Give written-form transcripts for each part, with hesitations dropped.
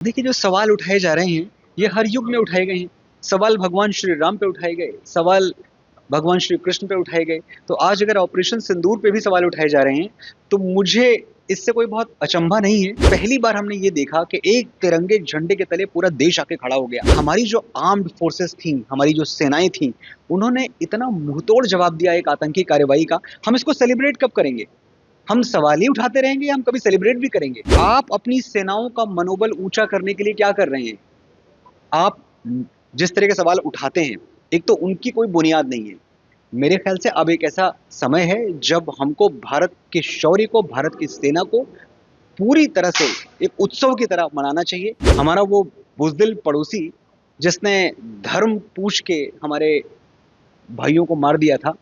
देखिए, जो सवाल उठाए जा रहे हैं, ये हर युग में उठाए गए हैं। सवाल भगवान श्री राम पे उठाए गए, सवाल भगवान श्री कृष्ण पे उठाए गए, तो आज अगर ऑपरेशन सिंदूर पे भी सवाल उठाए जा रहे हैं, तो मुझे इससे कोई बहुत अचंभा नहीं है। पहली बार हमने ये देखा कि एक तिरंगे झंडे के तले पूरा देश आके खड़ा हो गया। हमारी जो आर्म्ड फोर्सेस थी, हमारी जो सेनाएं थी, उन्होंने इतना मुंहतोड़ जवाब दिया एक आतंकी कार्रवाई का। हम इसको सेलिब्रेट कब करेंगे? हम सवाल ही उठाते रहेंगे या हम कभी सेलिब्रेट भी करेंगे? आप अपनी सेनाओं का मनोबल ऊंचा करने के लिए क्या कर रहे हैं? आप जिस तरह के सवाल उठाते हैं, एक तो उनकी कोई बुनियाद नहीं है। मेरे ख्याल से अब एक ऐसा समय है जब हमको भारत के शौर्य को, भारत की सेना को पूरी तरह से एक उत्सव की तरह मनाना चाहिए। हमारा वो बुज़दिल पड़ोसी जिसने धर्म पूछ के हमारे भाइयों को मार दिया था,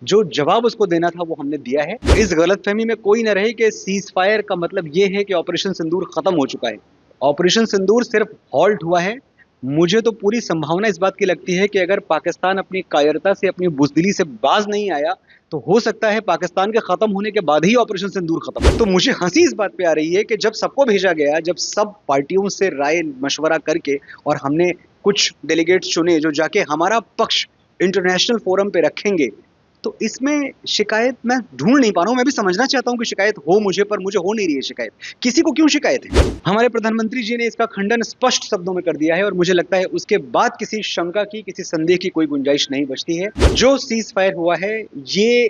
जो जवाब उसको देना था वो हमने दिया है। इस गलतफहमी में कोई न रहे कि सीज़ फायर का मतलब ये है कि ऑपरेशन सिंदूर खत्म हो चुका है। ऑपरेशन सिंदूर सिर्फ हॉल्ट हुआ है। मुझे तो पूरी संभावना इस बात की लगती है कि अगर पाकिस्तान अपनी कायरता से, अपनी बुज़दिली से बाज नहीं आया, तो हो सकता है पाकिस्तान के खत्म होने के बाद ही ऑपरेशन सिंदूर खत्म हो। तो मुझे हंसी इस बात पे आ रही है कि जब सबको भेजा गया, जब सब पार्टियों से राय मशवरा करके और हमने कुछ डेलीगेट्स चुने जो जाके हमारा पक्ष इंटरनेशनल फोरम पे रखेंगे, तो इसमें शिकायत मैं ढूंढ नहीं पा रहा हूं। मैं भी समझना चाहता हूं कि शिकायत हो मुझे, पर मुझे हो नहीं रही है शिकायत। किसी को क्यों शिकायत है? हमारे प्रधानमंत्री जी ने इसका खंडन स्पष्ट शब्दों में कर दिया है और मुझे लगता है उसके बाद किसी शंका की, किसी संदेह की कोई गुंजाइश नहीं बचती है। जो सीज फायर हुआ है, ये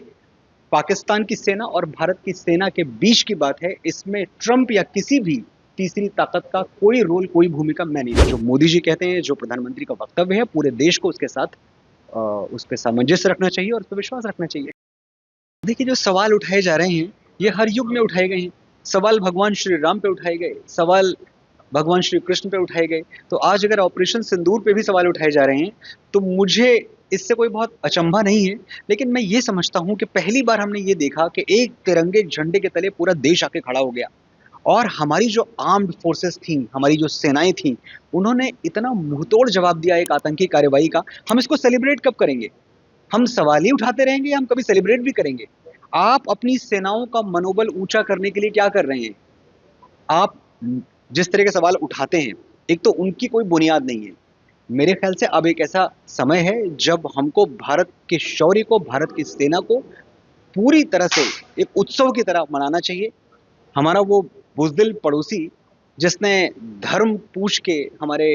पाकिस्तान की सेना और भारत की सेना के बीच की बात है। इसमें ट्रंप या किसी भी तीसरी ताकत का कोई रोल, कोई भूमिका मैं नहीं। जो मोदी जी कहते हैं, जो प्रधानमंत्री का वक्तव्य है, पूरे देश को उसके साथ उस पर सामंजस्य रखना चाहिए और उस पर विश्वास रखना चाहिए। देखिए, जो सवाल उठाए जा रहे हैं, ये हर युग में उठाए गए हैं। सवाल भगवान श्री राम पे उठाए गए, सवाल भगवान श्री कृष्ण पे उठाए गए, तो आज अगर ऑपरेशन सिंदूर पे भी सवाल उठाए जा रहे हैं, तो मुझे इससे कोई बहुत अचंभा नहीं है। लेकिन मैं ये समझता हूँ कि पहली बार हमने ये देखा कि एक तिरंगे झंडे के तले पूरा देश आके खड़ा हो गया। और हमारी जो आर्म्ड फोर्सेस थी, हमारी जो सेनाएं थी, उन्होंने इतना मुंहतोड़ जवाब दिया एक आतंकी कार्रवाई का। हम इसको सेलिब्रेट कब करेंगे? हम सवाल ही उठाते रहेंगे या हम कभी सेलिब्रेट भी करेंगे? आप अपनी सेनाओं का मनोबल ऊंचा करने के लिए क्या कर रहे हैं? आप जिस तरह के सवाल उठाते हैं, एक तो उनकी कोई बुनियाद नहीं है। मेरे ख्याल से अब एक ऐसा समय है जब हमको भारत के शौर्य को, भारत की सेना को पूरी तरह से एक उत्सव की तरह मनाना चाहिए। हमारा वो बुज़दिल पड़ोसी जिसने धर्म पूछ के हमारे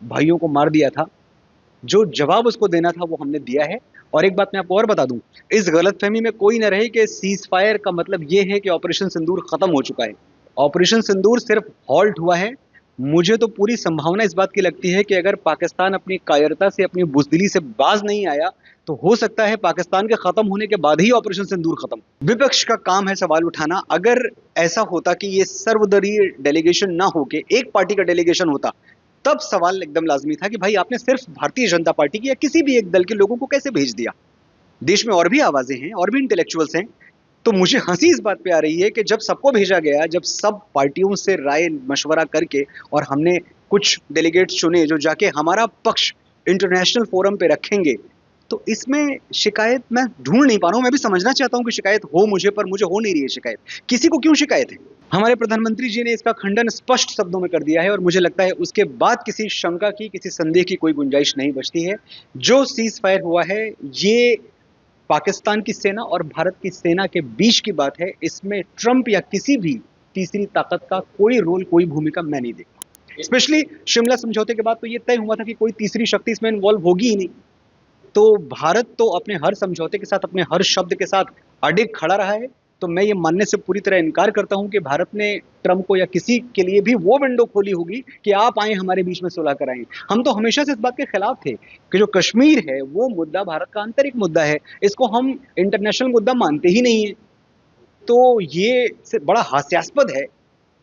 भाइयों को मार दिया था, जो जवाब उसको देना था वो हमने दिया है। और एक बात मैं आपको और बता दूं, इस गलतफहमी में कोई न रहे कि सीज फायर का मतलब ये है कि ऑपरेशन सिंदूर खत्म हो चुका है। ऑपरेशन सिंदूर सिर्फ हॉल्ट हुआ है। मुझे तो पूरी संभावना इस बात की लगती है कि अगर पाकिस्तान अपनी कायरता से, अपनी बुज़दिली से बाज नहीं आया, तो हो सकता है पाकिस्तान के खत्म होने के बाद ही ऑपरेशन सिंदूर खत्म। विपक्ष का काम है सवाल उठाना। अगर ऐसा होता कि ये सर्वदलीय डेलीगेशन ना होके एक पार्टी का डेलीगेशन होता, तब सवाल एकदम लाजमी था कि भाई आपने सिर्फ भारतीय जनता पार्टी की या किसी भी एक दल के लोगों को कैसे भेज दिया? देश में और भी आवाजें हैं, और भी इंटेलेक्चुअल्स हैं। तो मुझे हंसी इस बात पे आ रही है कि जब सबको भेजा गया, जब सब पार्टियों से राय मशवरा करके और हमने कुछ डेलीगेट्स चुने जो जाके हमारा पक्ष इंटरनेशनल फोरम पे रखेंगे, तो इसमें शिकायत मैं ढूंढ नहीं पा रहा हूं। मैं भी समझना चाहता हूं कि शिकायत हो मुझे, पर मुझे हो नहीं रही है शिकायत। किसी को क्यों शिकायत है? हमारे प्रधानमंत्री जी ने इसका खंडन स्पष्ट शब्दों में कर दिया है और मुझे लगता है उसके बाद किसी शंका की, किसी संदेह की कोई गुंजाइश नहीं बचती है। जो सीज फायर हुआ है, ये पाकिस्तान की सेना और भारत की सेना के बीच की बात है। इसमें ट्रंप या किसी भी तीसरी ताकत का कोई रोल, कोई भूमिका मैं नहीं देखता। स्पेशली शिमला समझौते के बाद तो ये तय हुआ था कि कोई तीसरी शक्ति इसमें इन्वॉल्व होगी ही नहीं। तो भारत तो अपने हर समझौते के साथ, अपने हर शब्द के साथ अडिग खड़ा रहा है। तो मैं ये मानने से पूरी तरह इनकार करता हूं कि भारत ने ट्रंप को या किसी के लिए भी वो विंडो खोली होगी कि आप आए हमारे बीच में सुलह कराएं। हम तो हमेशा से इस बात के खिलाफ थे कि जो कश्मीर है वो मुद्दा भारत का आंतरिक मुद्दा है, इसको हम इंटरनेशनल मुद्दा मानते ही नहीं है। तो ये बड़ा हास्यास्पद है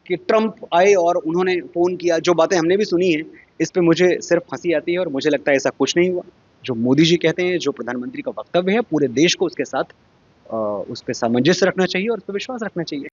कि ट्रंप आए और उन्होंने फोन किया। जो बातें हमने भी सुनी है, इस पे मुझे सिर्फ हंसी आती है और मुझे लगता है ऐसा कुछ नहीं हुआ। जो मोदी जी कहते हैं, जो प्रधानमंत्री का वक्तव्य है, पूरे देश को उसके साथ उस पर सामंजस्य रखना चाहिए और उस पर विश्वास रखना चाहिए।